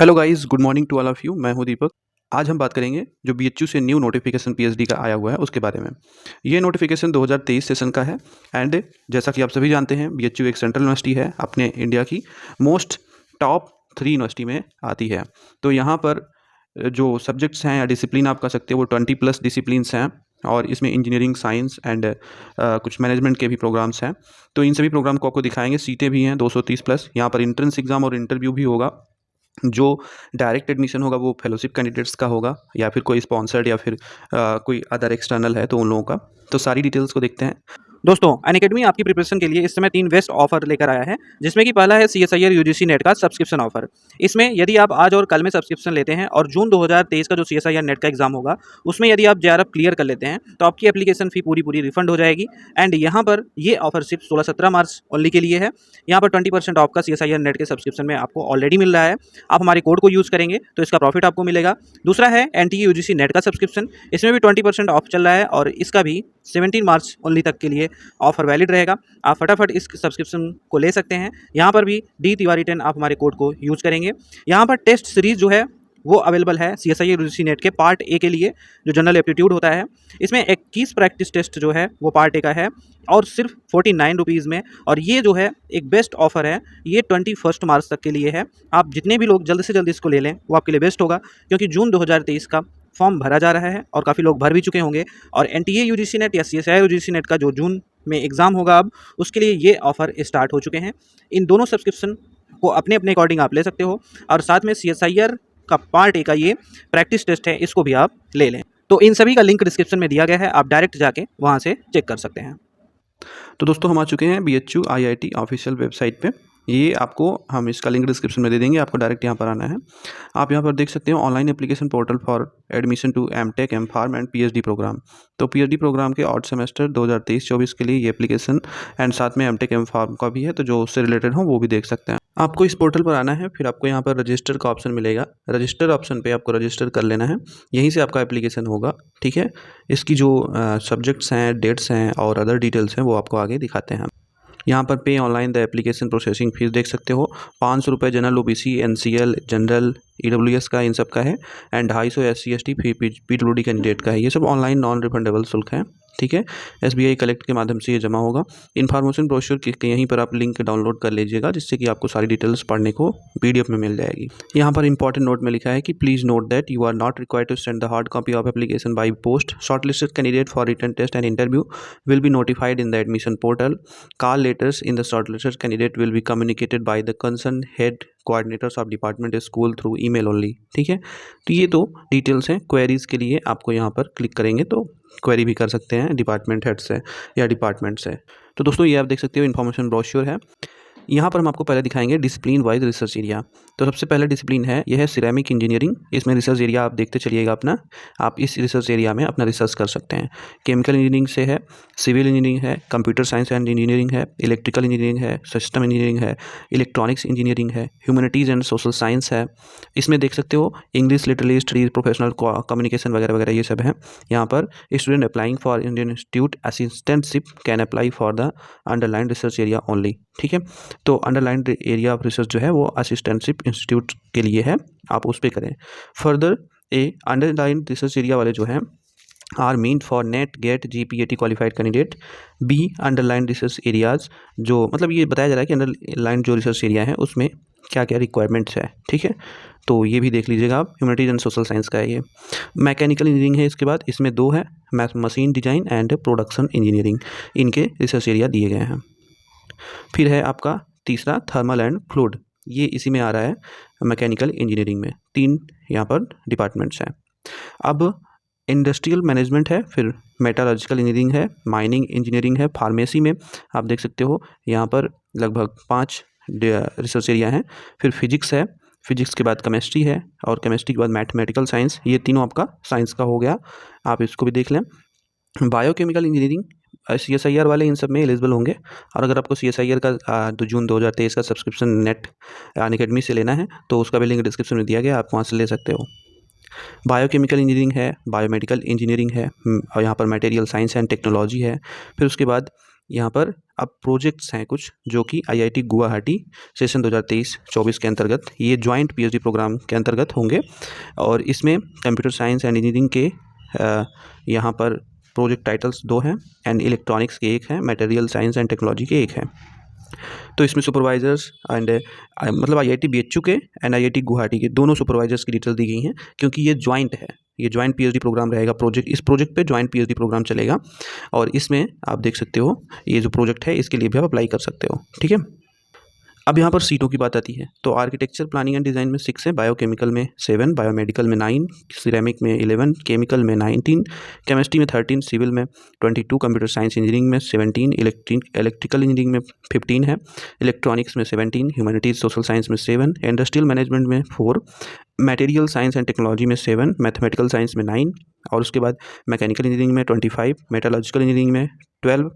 Hello guys, good morning to all of you. मैं हूं दीपक। आज हम बात करेंगे जो बीएचयू से न्यू नोटिफिकेशन पीएचडी का आया हुआ है उसके बारे में। ये नोटिफिकेशन 2023 सेशन का है एंड जैसा कि आप सभी जानते हैं बीएचयू एक सेंट्रल यूनिवर्सिटी है, अपने इंडिया की मोस्ट टॉप 3 यूनिवर्सिटी में आती है। तो यहाँ पर जो सब्जेक्ट्स हैं या डिसिप्लिन आप कह सकते हो वो 20+ डिसिप्लिन्स हैं और इसमें इंजीनियरिंग, साइंस एंड कुछ मैनेजमेंट के भी प्रोग्राम्स हैं। तो इन सभी प्रोग्राम को आपको दिखाएंगे। सीटें भी हैं 230+। यहाँ पर इंट्रेंस एग्जाम और इंटरव्यू भी होगा। जो डायरेक्ट एडमिशन होगा वो फेलोशिप कैंडिडेट्स का होगा या फिर कोई स्पॉन्सर्ड या फिर कोई अदर एक्सटर्नल है तो उन लोगों का। तो सारी डिटेल्स को देखते हैं। दोस्तों, अनअकैडमी आपकी प्रिपरेशन के लिए इस समय 3 बेस्ट ऑफर लेकर आया है, जिसमें कि पहला है सीएसआईआर यूजीसी नेट का सब्सक्रिप्शन ऑफर। इसमें यदि आप आज और कल में सब्सक्रिप्शन लेते हैं और जून 2023 का जो सीएसआईआर नेट का एग्जाम होगा उसमें यदि आप जेआरएफ क्लियर कर लेते हैं तो आपकी एप्लीकेशन फ़ी पूरी रिफंड हो जाएगी। एंड यहाँ पर ये ऑफर सिर्फ 16-17 मार्च ओनली के लिए है। यहाँ पर 20% ऑफ का सीएसआईआर नेट के सब्सक्रिप्शन में आपको ऑलरेडी मिल रहा है। आप हमारे कोड को यूज़ करेंगे तो इसका प्रॉफिट आपको मिलेगा। दूसरा है एनटीए यूजीसी नेट का सब्सक्रिप्शन। इसमें भी 20% ऑफ चल रहा है और इसका भी 17 मार्च ओनली तक के लिए ऑफर वैलिड रहेगा। आप फटाफट इस सब्सक्रिप्शन को ले सकते हैं। यहाँ पर भी डी तिवारी 10 आप हमारे कोड को यूज करेंगे। यहाँ पर टेस्ट सीरीज जो है वो अवेलेबल है सीएसआईआर यूजीसी नेट के पार्ट ए के लिए, जो जनरल एप्टीट्यूड होता है। इसमें 21 प्रैक्टिस टेस्ट जो है वो पार्ट ए का है और सिर्फ 49 रुपीज़ में। और ये जो है एक बेस्ट ऑफर है, ये 21 मार्च तक के लिए है। आप जितने भी लोग जल्द से जल्द इसको ले लें वो आपके लिए बेस्ट होगा, क्योंकि जून 2023 का फॉर्म भरा जा रहा है और काफ़ी लोग भर भी चुके होंगे। और एनटीए यूजीसी नेट या सीएसआईआर यूजीसी नेट का जो जून में एग्ज़ाम होगा अब, उसके लिए ये ऑफ़र स्टार्ट हो चुके हैं। इन दोनों सब्सक्रिप्शन को अपने अपने अकॉर्डिंग आप ले सकते हो और साथ में सीएसआईआर का पार्ट ए का ये प्रैक्टिस टेस्ट है, इसको भी आप ले लें। तो इन सभी का लिंक डिस्क्रिप्शन में दिया गया है, आप डायरेक्ट जाके वहाँ से चेक कर सकते हैं। तो दोस्तों हम आ चुके हैं बीएचयू आईआईटी ऑफिशियल वेबसाइट पे। ये आपको हम इसका लिंक डिस्क्रिप्शन में दे देंगे, आपको डायरेक्ट यहाँ पर आना है। आप यहाँ पर देख सकते हो online application portal for admission to MTech, MPharm and PhD programme. तो पीएचडी प्रोग्राम के ऑड सेमेस्टर 2023-24 के लिए ये एप्लीकेशन एंड साथ में एमटेक, एमफार्म का भी है, तो जो उससे रिलेटेड हो वो भी देख सकते हैं। आपको इस पोर्टल पर आना है, फिर आपको यहाँ पर रजिस्टर का ऑप्शन मिलेगा। रजिस्टर ऑप्शन पे आपको रजिस्टर कर लेना है, यहीं से आपका एप्लीकेशन होगा। ठीक है, इसकी जो सब्जेक्ट्स हैं, डेट्स हैं और अदर डिटेल्स हैं वो आपको आगे दिखाते हैं। यहाँ पर पे online the application processing fees देख सकते हो। 500 रुपये general OBC, NCL, general, EWS का, इन सब का है। And 250 SC ST PWD candidate का है। ये सब ऑनलाइन नॉन रिफंडेबल शुल्क है। ठीक है, एसबीआई कलेक्ट के माध्यम से ये जमा होगा। इन्फॉर्मेशन ब्रोशर के यहीं पर आप लिंक डाउनलोड कर लीजिएगा, जिससे कि आपको सारी डिटेल्स पढ़ने को पीडीएफ में मिल जाएगी। यहाँ पर इंपॉर्टेंट नोट में लिखा है कि please note that you are not required to send the hard copy of application by post. Shortlisted candidate for written test and interview will be notified in the admission portal. Call letters in the shortlisted candidate will be communicated by the concerned head coordinators of department school through email only. ठीक है, तो ये तो details हैं। Queries के लिए आपको यहाँ पर क्लिक करेंगे तो क्वेरी भी कर सकते हैं डिपार्टमेंट हेड से या डिपार्टमेंट से। तो दोस्तों ये आप देख सकते हो इन्फॉर्मेशन ब्रोशर है। यहाँ पर हम आपको पहले दिखाएंगे डिसिप्लिन वाइज रिसर्च एरिया। तो सबसे पहला डिसिप्लिन है, यह है सिरेमिक इंजीनियरिंग। इसमें रिसर्च एरिया आप देखते चलिएगा अपना। आप इस रिसर्च एरिया में अपना रिसर्च कर सकते हैं। केमिकल इंजीनियरिंग से है, सिविल इंजीनियरिंग है, कंप्यूटर साइंस एंड इंजीनियरिंग है, इलेक्ट्रिकल इंजीनियरिंग है, सिस्टम इंजीनियरिंग है, इलेक्ट्रॉनिक्स इंजीनियरिंग है, ह्यूमैनिटीज़ एंड सोशल साइंस है। इसमें देख सकते हो English literary studies, professional communication वगैरह वगैरह ये सब है। यहाँ पर student applying for Indian institute assistantship can apply for the underline research area only. ठीक है, तो अंडरलाइन एरिया ऑफ रिसर्च जो है वो असिस्टेंटशिप इंस्टीट्यूट के लिए है, आप उस पर करें। Further A underline research area वाले जो हैं are meant for NET, GATE, GPAT qualified candidate. B underline research areas, जो मतलब ये बताया जा रहा है कि अंडरलाइन जो रिसर्च एरिया है उसमें क्या क्या रिक्वायरमेंट्स है। ठीक है, तो ये भी देख लीजिएगा आप। ह्यूमैनिटीज एंड सोशल साइंस का है ये। मैकेनिकल इंजीनियरिंग है इसके बाद, इसमें 2 है, machine design and production engineering. इनके रिसर्च एरिया दिए गए हैं। फिर है आपका तीसरा थर्मल एंड फ्लूइड, ये इसी में आ रहा है मैकेनिकल इंजीनियरिंग में। 3 यहाँ पर डिपार्टमेंट्स हैं। अब इंडस्ट्रियल मैनेजमेंट है, फिर मेटालॉजिकल इंजीनियरिंग है, माइनिंग इंजीनियरिंग है, फार्मेसी में आप देख सकते हो यहाँ पर लगभग 5 रिसर्च एरिया हैं। फिर फिजिक्स है, फिजिक्स के बाद केमिस्ट्री है और केमिस्ट्री के बाद मैथमेटिकल साइंस। ये तीनों आपका साइंस का हो गया, आप इसको भी देख लें। बायोकेमिकल इंजीनियरिंग, सीएसआईआर वाले इन सब में एलिजिबल होंगे। और अगर आपको सीएसआईआर का जून 2023 का सब्सक्रिप्शन नेट अनअकैडमी से लेना है तो उसका भी लिंक डिस्क्रिप्शन में दिया गया, आप वहाँ से ले सकते हो। बायोकेमिकल इंजीनियरिंग है, बायोमेडिकल इंजीनियरिंग है और यहाँ पर मटेरियल साइंस एंड टेक्नोलॉजी है। फिर उसके बाद यहाँ पर अब प्रोजेक्ट्स हैं कुछ जो कि आईआईटी गुवाहाटी सेशन 2023-24 के अंतर्गत ये जॉइंट पीएचडी प्रोग्राम के अंतर्गत होंगे और इसमें कंप्यूटर साइंस एंड इंजीनियरिंग के यहाँ पर प्रोजेक्ट टाइटल्स 2 हैं एंड इलेक्ट्रॉनिक्स के 1 हैं, मटेरियल साइंस एंड टेक्नोलॉजी के 1 हैं। तो इसमें सुपरवाइजर्स एंड मतलब आईआईटी बीएचयू के एंड आईआईटी गुवाहाटी के दोनों सुपरवाइजर्स की डिटेल्स दी गई हैं क्योंकि ये जॉइंट है, ये जॉइंट पीएचडी प्रोग्राम रहेगा। इस प्रोजेक्ट पे जॉइंट पीएचडी प्रोग्राम चलेगा और इसमें आप देख सकते हो ये जो प्रोजेक्ट है इसके लिए भी आप अप्लाई कर सकते हो, ठीक है। अब यहाँ पर सीटों की बात आती है तो आर्किटेक्चर प्लानिंग एंड डिज़ाइन में 6 है, बायोकेमिकल में 7, बायोमेडिकल में 9, सिरेमिक में 11, केमिकल में 19, केमिस्ट्री में 13, सिविल में 22, कंप्यूटर साइंस इंजीनियरिंग में 17, इलेक्ट्रिकल इंजीनियरिंग में 15 है, इलेक्ट्रॉनिक्स में 17, ह्यूमैनिटीज़ सोशल साइंस में 7, इंडस्ट्रियल मैनेजमेंट में 4, मटेरियल साइंस एंड टेक्नोलॉजी में 7, मैथमेटिकल साइंस में 9 और उसके बाद मैकेनिकल इंजीनियरिंग में 25, मेटालॉजिकल इंजीनियरिंग में 12,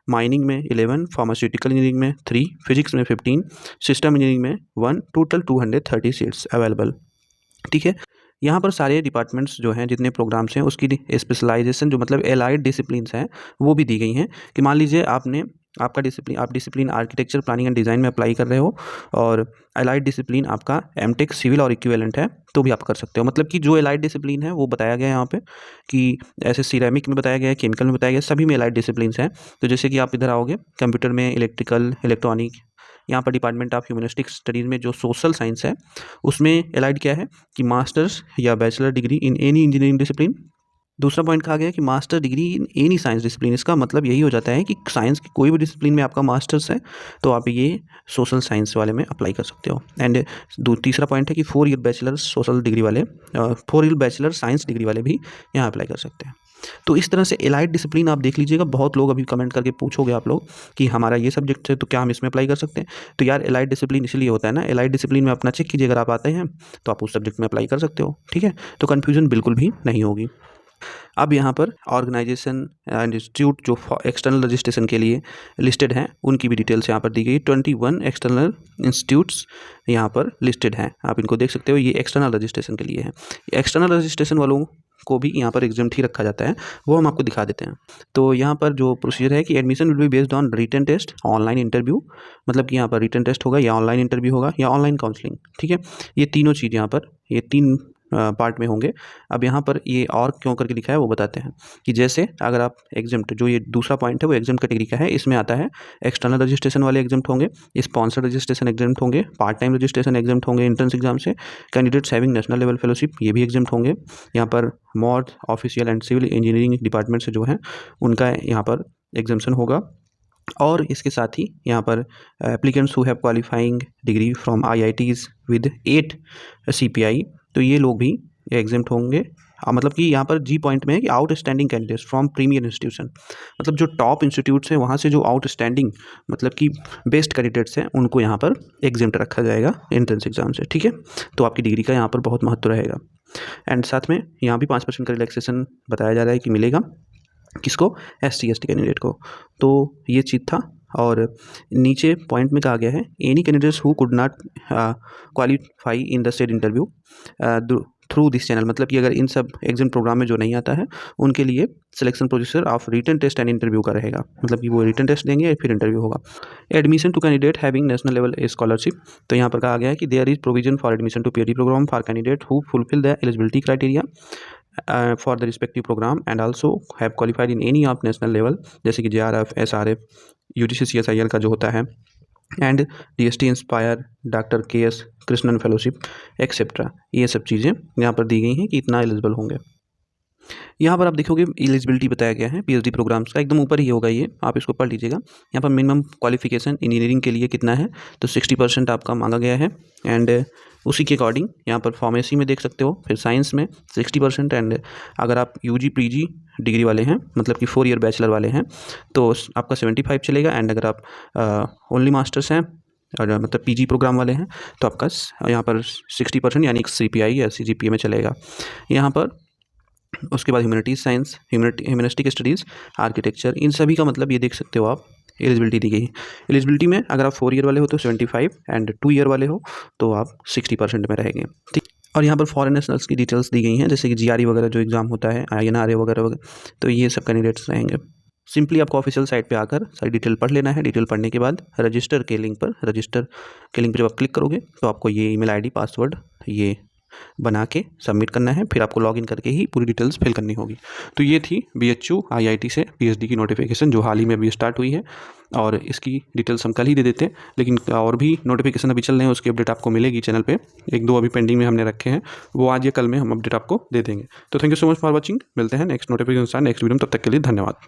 माइनिंग में 11, फार्मास्यूटिकल इंजीनियरिंग में 3, फिजिक्स में 15, सिस्टम इंजीनियरिंग में 1, टोटल 230 सीट्स अवेलेबल, ठीक है। यहाँ पर सारे डिपार्टमेंट्स जो हैं जितने प्रोग्राम्स हैं उसकी स्पेशलाइजेशन जो मतलब एलाइड डिसिप्लिन्स हैं वो भी दी गई हैं कि मान लीजिए आप discipline architecture planning and design में अप्लाई कर रहे हो और एलाइड डिसिप्लिन आपका एमटेक सिविल और इक्विवेलेंट है तो भी आप कर सकते हो। मतलब कि जो एलाइड डिसिप्लिन है वो बताया गया है यहाँ पे कि ऐसे सिरेमिक में बताया गया है, केमिकल में बताया गया है, सभी में एलाइड डिसिप्लिन्स हैं। तो जैसे कि आप इधर आओगे कंप्यूटर में इलेक्ट्रिकल, इलेक्ट्रॉनिक, यहाँ पर डिपार्टमेंट ऑफ ह्यूमनिस्टिक स्टडीज़ में जो सोशल साइंस है उसमें एलाइड क्या है कि मास्टर्स या bachelor degree in any engineering discipline. दूसरा पॉइंट कहा गया है कि master degree in any science discipline. इसका मतलब यही हो जाता है कि साइंस की कोई भी डिसिप्लिन में आपका मास्टर्स है तो आप ये सोशल साइंस वाले में अप्लाई कर सकते हो। एंड तीसरा पॉइंट है कि 4 ईयर बैचलर सोशल डिग्री वाले 4 ईयर बैचलर साइंस डिग्री वाले भी यहाँ अप्लाई कर सकते हैं। तो इस तरह से एलाइड डिसिप्लिन आप देख लीजिएगा। बहुत लोग अभी कमेंट करके पूछोगे आप लोग कि हमारा ये सब्जेक्ट है तो क्या हम इसमें अप्लाई कर सकते हैं। तो यार एलाइड डिसिप्लिन इसलिए होता है ना, एलाइड डिसिप्लिन में अपना चेक कीजिए, अगर आप आते हैं तो आप उस सब्जेक्ट में अप्लाई कर सकते हो, ठीक है। तो कन्फ्यूजन बिल्कुल भी नहीं होगी। अब यहाँ पर ऑर्गेनाइजेशन एंड इंस्टीट्यूट जो एक्सटर्नल रजिस्ट्रेशन के लिए लिस्टेड हैं उनकी भी डिटेल्स यहाँ पर दी गई। 21 एक्सटर्नल इंस्टीट्यूट्स यहाँ पर लिस्टेड हैं, आप इनको देख सकते हो। ये एक्सटर्नल रजिस्ट्रेशन के लिए है। एक्सटर्नल रजिस्ट्रेशन वालों को भी यहाँ पर एग्जाम्प्ट ही रखा जाता है, वो हम आपको दिखा देते हैं। तो यहाँ पर जो प्रोसीजर है कि admission will be based on written test, online interview, मतलब कि यहाँ पर रिटन टेस्ट होगा या ऑनलाइन इंटरव्यू होगा या ऑनलाइन काउंसलिंग, ठीक है। ये तीनों चीज़ यहाँ पर ये 3 पार्ट में होंगे। अब यहाँ पर ये और क्यों करके लिखा है वो बताते हैं कि जैसे अगर आप एग्जाम्प्ट, जो ये दूसरा पॉइंट है वो एग्जाम्प्ट कैटेगरी का है, इसमें आता है एक्सटर्नल रजिस्ट्रेशन वाले एग्जाम्प्ट होंगे, स्पॉन्सर्ड रजिस्ट्रेशन एग्जाम्प्ट होंगे, पार्ट टाइम रजिस्ट्रेशन एग्जाम्प्ट होंगे एंट्रेंस एग्जाम से, candidates having national level fellowship ये भी एग्जाम्प्ट होंगे। यहाँ पर mod official and civil engineering department से जो है उनका यहाँ पर एग्जाम्पशन होगा। और इसके साथ ही यहाँ पर applicants who have qualifying degree from IITs with 8 CPI, तो ये लोग भी एग्जाम्प्ट होंगे। मतलब कि यहाँ पर जी पॉइंट में है कि outstanding candidates from premier institution, मतलब जो टॉप इंस्टीट्यूट्स हैं वहाँ से जो आउटस्टैंडिंग मतलब कि बेस्ट कैंडिडेट्स हैं उनको यहाँ पर एग्जाम्प्ट रखा जाएगा एंट्रेंस एग्जाम से, ठीक है। तो आपकी डिग्री का यहाँ पर बहुत महत्व रहेगा। एंड साथ में यहाँ भी 5% का रिलैक्सेशन बताया जा रहा है कि मिलेगा किसको, SC ST कैंडिडेट को। तो ये चीज़ था। और नीचे पॉइंट में कहा गया है any candidates who could not qualify in the said interview through this channel, मतलब कि अगर इन सब एग्जाम प्रोग्राम में जो नहीं आता है उनके लिए selection procedure of written test and interview का रहेगा, मतलब कि वो रिटन टेस्ट देंगे फिर इंटरव्यू होगा। Admission to candidate having national level scholarship, तो यहाँ पर कहा गया है कि there is provision for admission to PhD programme for candidate who fulfil the eligibility criteria for the respective program and also have qualified in any of national level, जैसे कि JRF, SRF, UGC CSIR का जो होता है, and DST inspire, doctor KS Krishnan fellowship etcetera, ये सब चीज़ें यहाँ पर दी गई हैं कि इतना एलिजिबल होंगे। यहाँ पर आप देखोगे एलिजिबिलिटी बताया गया है PhD प्रोग्राम्स का, एकदम ऊपर ही होगा ये, आप इसको पढ़ लीजिएगा। यहाँ पर मिनिमम क्वालिफिकेशन इंजीनियरिंग के लिए कितना है, तो 60% आपका मांगा गया है। एंड उसी के अकॉर्डिंग यहाँ पर फार्मेसी में देख सकते हो, फिर साइंस में 60%। एंड अगर आप UG PG डिग्री वाले हैं, मतलब कि 4 ईयर बैचलर वाले हैं, तो आपका 75 चलेगा। एंड अगर आप ओनली मास्टर्स हैं और मतलब PG प्रोग्राम वाले हैं तो आपका यहाँ पर 60% यानी CPI या CGPA में चलेगा। यहाँ पर उसके बाद humanities science, humanistic studies, architecture, इन सभी का मतलब ये देख सकते हो आप एलिजिबिलिटी दी गई है। एलिजिबिलिटी में अगर आप 4 ईयर वाले हो तो 75 एंड 2 ईयर वाले हो तो आप 60% में रहेंगे, ठीक। और यहाँ पर फॉरेन नेशनल्स की डिटेल्स दी गई हैं, जैसे कि GRE वगैरह जो एग्ज़ाम होता है, INRA वगैरह वगैरह, तो ये सब कैंडिडेट्स रहेंगे। सिंपली आपको ऑफिशियल साइट पे आकर सारी डिटेल पढ़ लेना है। डिटेल पढ़ने के बाद रजिस्टर के लिंक पर जब आप क्लिक करोगे तो आपको ये ईमेल आईडी पासवर्ड ये बना के सबमिट करना है। फिर आपको लॉगिन करके ही पूरी डिटेल्स फिल करनी होगी। तो ये थी BHU IIT से PhD की नोटिफिकेशन जो हाल ही में अभी स्टार्ट हुई है, और इसकी डिटेल्स हम कल ही दे देते हैं, लेकिन और भी नोटिफिकेशन अभी चल रहे हैं, उसकी अपडेट आपको मिलेगी चैनल पे। 1-2 अभी पेंडिंग में हमने रखे हैं, वो आज या कल में हम अपडेट आपको दे देंगे। तो thank you so much for watching. मिलते हैं नेक्स्ट नोटिफिकेशन नेक्स्ट वीडियो में, तब तक के लिए धन्यवाद।